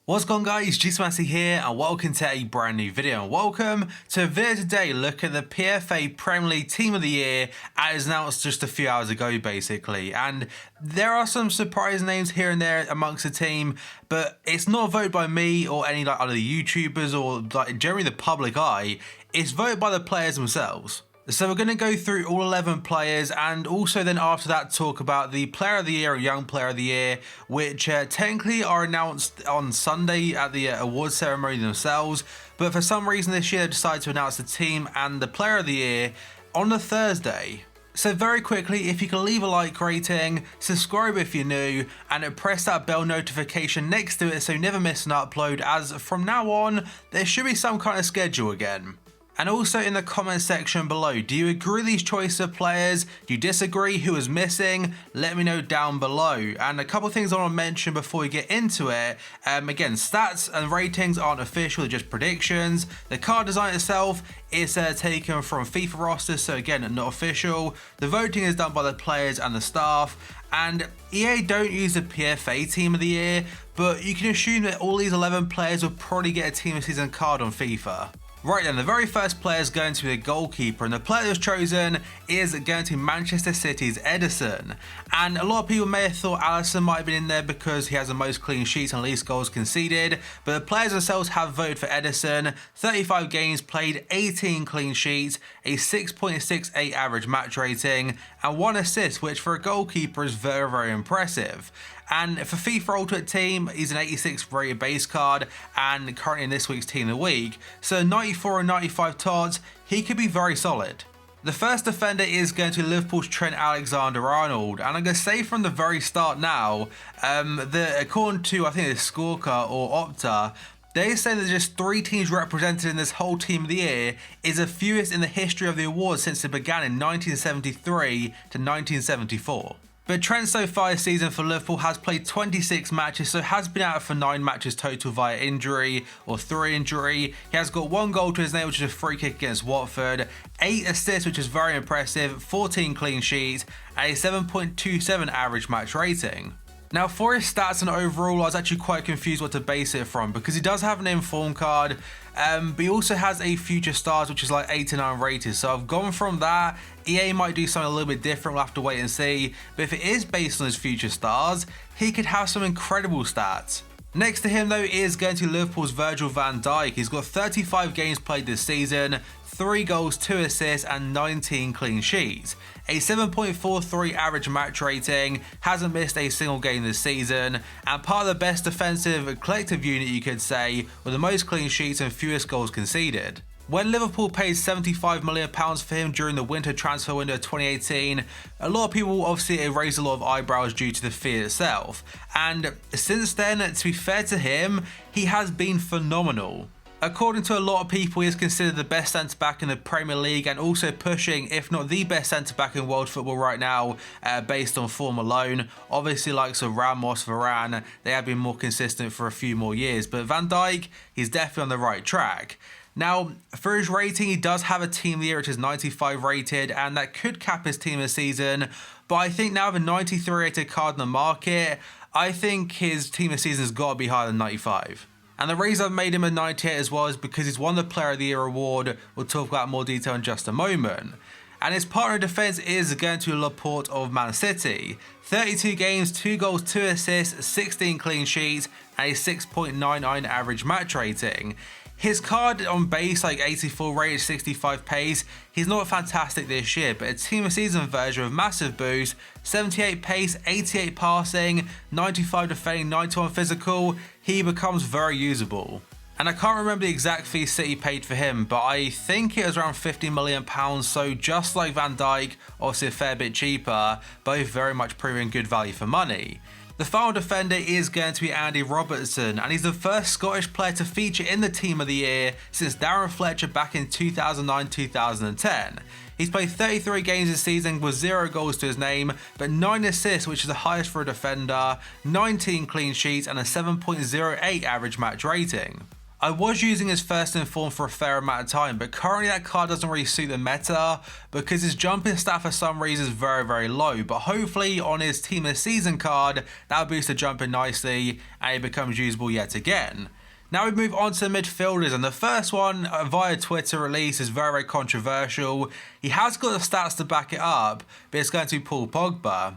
What's going on, guys? GSMassy here and welcome to a brand new video, and welcome to a video today look at the PFA Premier League Team of the Year as announced just a few hours ago basically. And there are some surprise names here and there amongst the team, but it's not voted by me or any other YouTubers or generally the public eye. It's voted by the players themselves. So we're going to go through all 11 players and also then after that talk about the Player of the Year or Young Player of the Year, which technically are announced on Sunday at the awards ceremony themselves, but for some reason this year they decided to announce the team and the Player of the Year on the Thursday. So very quickly, if you can leave a like rating, subscribe if you're new, and press that bell notification next to it so you never miss an upload, as from now on there should be some kind of schedule again. And also in the comment section below, do you agree with these choices of players? Do you disagree? Who is missing? Let me know down below. And a couple of things I want to mention before we get into it. Again, stats and ratings aren't official, they're just predictions. The card design itself is taken from FIFA rosters, so again, not official. The voting is done by the players and the staff. And EA don't use the PFA Team of the Year, but you can assume that all these 11 players will probably get a Team of Season card on FIFA. Right then, the very first player is going to be the goalkeeper, and the player that was chosen is going to be Manchester City's Ederson. And a lot of people may have thought Alisson might have been in there because he has the most clean sheets and least goals conceded, but the players themselves have voted for Ederson. 35 games played, 18 clean sheets, a 6.68 average match rating, and 1 assist, which for a goalkeeper is very, very impressive. And for FIFA Ultimate Team, he's an 86 rated base card and currently in this week's Team of the Week. So 94 and 95 TOTS, he could be very solid. The first defender is going to be Liverpool's Trent Alexander-Arnold, and I'm going to say from the very start now, according to I think the Scorecard or Opta, they say there's just 3 teams represented in this whole Team of the Year, is the fewest in the history of the awards since it began in 1973 to 1974. But Trent so far this season for Liverpool has played 26 matches, so has been out for 9 matches total via injury or through injury. He has got 1 goal to his name, which is a free kick against Watford, 8 assists, which is very impressive, 14 clean sheets, and a 7.27 average match rating. Now for his stats and overall, I was actually quite confused what to base it from because he does have an inform card, but he also has a future stars which is like 89 rated, so I've gone from that. EA might do something a little bit different, we'll have to wait and see, but if it is based on his future stars, he could have some incredible stats. Next to him though is going to be Liverpool's Virgil Van Dijk. He's got 35 games played this season, 3 goals, 2 assists and 19 clean sheets. A 7.43 average match rating, hasn't missed a single game this season, and part of the best defensive collective unit you could say, with the most clean sheets and fewest goals conceded. When Liverpool paid £75 million for him during the winter transfer window of 2018, a lot of people obviously raised a lot of eyebrows due to the fee itself, and since then, to be fair to him, he has been phenomenal. According to a lot of people, he is considered the best centre-back in the Premier League and also pushing, if not the best centre-back in world football right now, based on form alone. Obviously, like Ramos, Varane, they have been more consistent for a few more years, but Van Dijk, he's definitely on the right track. Now, for his rating, he does have a Team of the Year which is 95 rated, and that could cap his Team of the Season, but I think now with a 93 rated card in the market, I think his Team of the Season has got to be higher than 95. And the reason I've made him a 98 as well is because he's won the Player of the Year award. We'll talk about more detail in just a moment. And his partner in defence is going to Laporte of Man City. 32 games, 2 goals, 2 assists, 16 clean sheets, and a 6.99 average match rating. His card on base, like 84 rated, 65 pace, he's not fantastic this year, but a Team of Season version with massive boost, 78 pace, 88 passing, 95 defending, 91 physical, he becomes very usable. And I can't remember the exact fee City paid for him, but I think it was around £50 million, so just like Van Dijk, obviously a fair bit cheaper, both very much proving good value for money. The final defender is going to be Andy Robertson, and he's the first Scottish player to feature in the Team of the Year since Darren Fletcher back in 2009-2010. He's played 33 games this season with 0 goals to his name, but 9 assists, which is the highest for a defender, 19 clean sheets and a 7.08 average match rating. I was using his first in form for a fair amount of time, but currently that card doesn't really suit the meta because his jumping stat for some reason is very, very low. But hopefully on his team of the season card, that'll boost the jumping nicely and it becomes usable yet again. Now we move on to the midfielders, and the first one via Twitter release is very, very controversial. He has got the stats to back it up, but it's going to be Paul Pogba.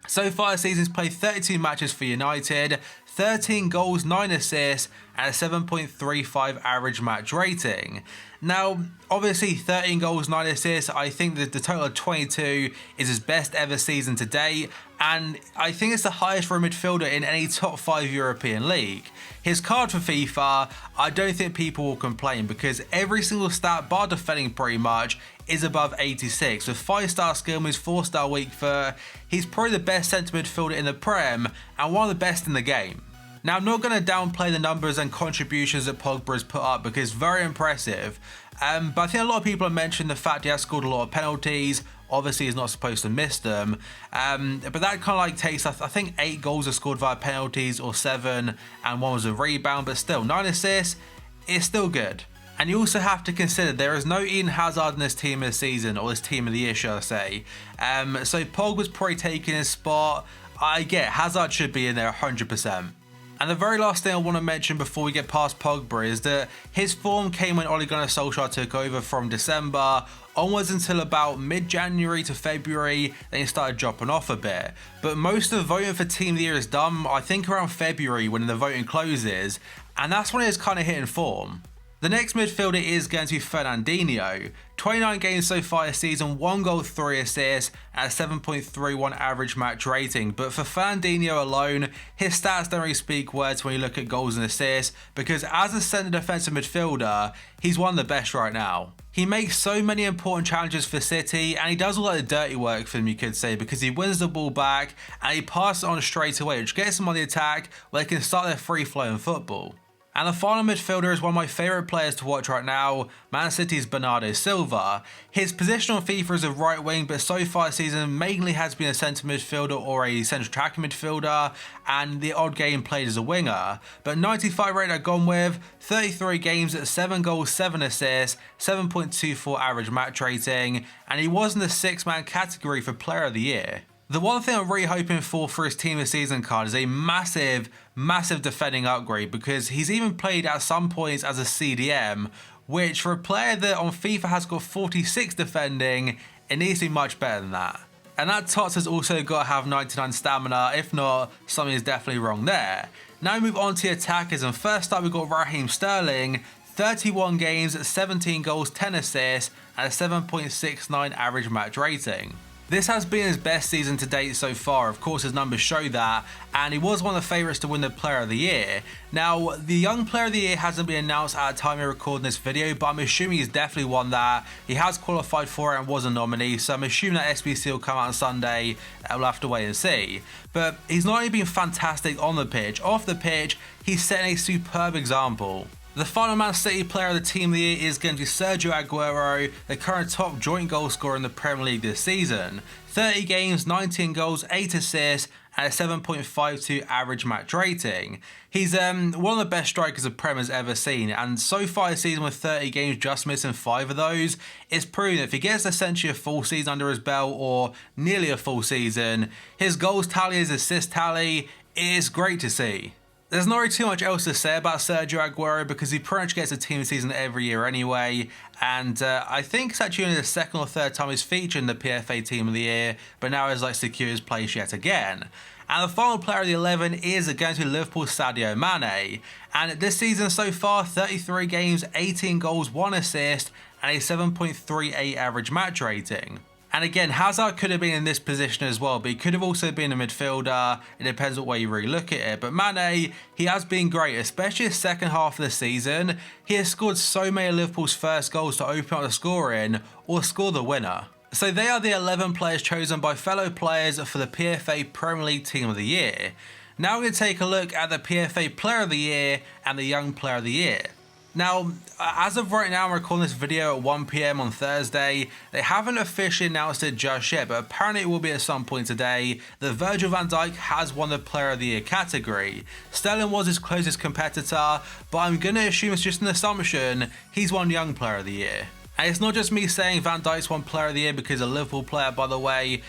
So far this season, he's played 32 matches for United, 13 goals, 9 assists, and a 7.35 average match rating. Now, obviously 13 goals, 9 assists, I think that the total of 22 is his best ever season to date, and I think it's the highest for a midfielder in any top 5 European league. His card for FIFA, I don't think people will complain because every single stat, bar defending pretty much, is above 86. With 5-star skill moves, 4-star weak foot, he's probably the best centre midfielder in the Prem and one of the best in the game. Now, I'm not going to downplay the numbers and contributions that Pogba has put up because it's very impressive. But I think a lot of people have mentioned the fact he has scored a lot of penalties. Obviously, he's not supposed to miss them. But that kind of like takes, I think 8 goals are scored via penalties or 7, and 1 was a rebound. But still, 9 assists is still good. And you also have to consider there is no Eden Hazard in this team of the season, or this team of the year, shall I say. So Pogba's probably taking his spot. I get Hazard should be in there 100%. And the very last thing I want to mention before we get past Pogba is that his form came when Ole Gunnar Solskjaer took over from December onwards until about mid-January to February, then he started dropping off a bit. But most of the voting for Team of the Year is done, I think around February when the voting closes, and that's when it's kind of hitting form. The next midfielder is going to be Fernandinho. 29 games so far this season, 1 goal, 3 assists, and a 7.31 average match rating. But for Fernandinho alone, his stats don't really speak words when you look at goals and assists, because as a centre defensive midfielder, he's one of the best right now. He makes so many important challenges for City, and he does all like the dirty work for them, you could say, because he wins the ball back and he passes it on straight away, which gets them on the attack where they can start their free-flowing football. And the final midfielder is one of my favourite players to watch right now, Man City's Bernardo Silva. His position on FIFA is a right wing, but so far this season mainly has been a centre midfielder or a central attacking midfielder, and the odd game played as a winger. But 95 rate I've gone with, 33 games at 7 goals, 7 assists, 7.24 average match rating, and he was in the 6-man category for Player of the Year. The one thing I'm really hoping for his team of the season card is a massive defending upgrade, because he's even played at some points as a CDM, which for a player that on FIFA has got 46 defending, it needs to be much better than that. And that TOTS has also got to have 99 stamina, if not, something is definitely wrong there. Now we move on to the attackers, and first up we've got Raheem Sterling, 31 games, 17 goals, 10 assists, and a 7.69 average match rating. This has been his best season to date so far. Of course, his numbers show that, and he was one of the favourites to win the Player of the Year. Now, the Young Player of the Year hasn't been announced at the time of recording this video, but I'm assuming he's definitely won that. He has qualified for it and was a nominee, so I'm assuming that SBC will come out on Sunday. We'll have to wait and see. But he's not only been fantastic on the pitch, off the pitch, he's setting a superb example. The final Man City player of the Team of the Year is going to be Sergio Aguero, the current top joint goal scorer in the Premier League this season. 30 games, 19 goals, 8 assists, and a 7.52 average match rating. He's one of the best strikers the Prem has ever seen, and so far this season with 30 games, just missing 5 of those, it's proven that if he gets essentially a full season under his belt, or nearly a full season, his goals tally, his assist tally, is great to see. There's not really too much else to say about Sergio Aguero because he pretty much gets a team season every year anyway, and I think it's actually only the 2nd or 3rd time he's featured in the PFA Team of the Year, but now he's like secured his place yet again. And the final player of the 11 is going to be Liverpool's Sadio Mane, and this season so far 33 games, 18 goals, 1 assist, and a 7.38 average match rating. And again, Hazard could have been in this position as well, but he could have also been a midfielder. It depends what way you really look at it. But Mane, he has been great, especially his second half of the season. He has scored so many of Liverpool's first goals to open up the scoring or score the winner. So they are the 11 players chosen by fellow players for the PFA Premier League Team of the Year. Now we're going to take a look at the PFA Player of the Year and the Young Player of the Year. Now, as of right now, I'm recording this video at 1 PM on Thursday. They haven't officially announced it just yet, but apparently it will be at some point today that Virgil van Dijk has won the Player of the Year category. Sterling was his closest competitor, but I'm going to assume it's just an assumption he's won Young Player of the Year. And it's not just me saying Van Dijk's won Player of the Year because a Liverpool player, by the way.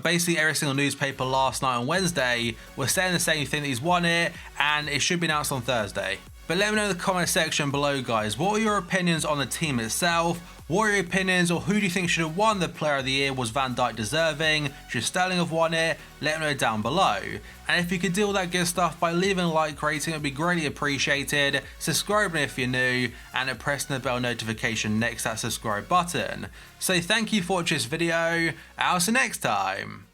Basically every single newspaper last night on Wednesday was saying the same thing, that he's won it, and it should be announced on Thursday. But let me know in the comment section below, guys. What are your opinions on the team itself? What are your opinions, or who do you think should have won the Player of the Year? Was Van Dijk deserving? Should Sterling have won it? Let me know down below. And if you could do all that good stuff by leaving a like rating, it would be greatly appreciated. Subscribing if you're new, and pressing the bell notification next to that subscribe button. So thank you for watching this video. I'll see you next time.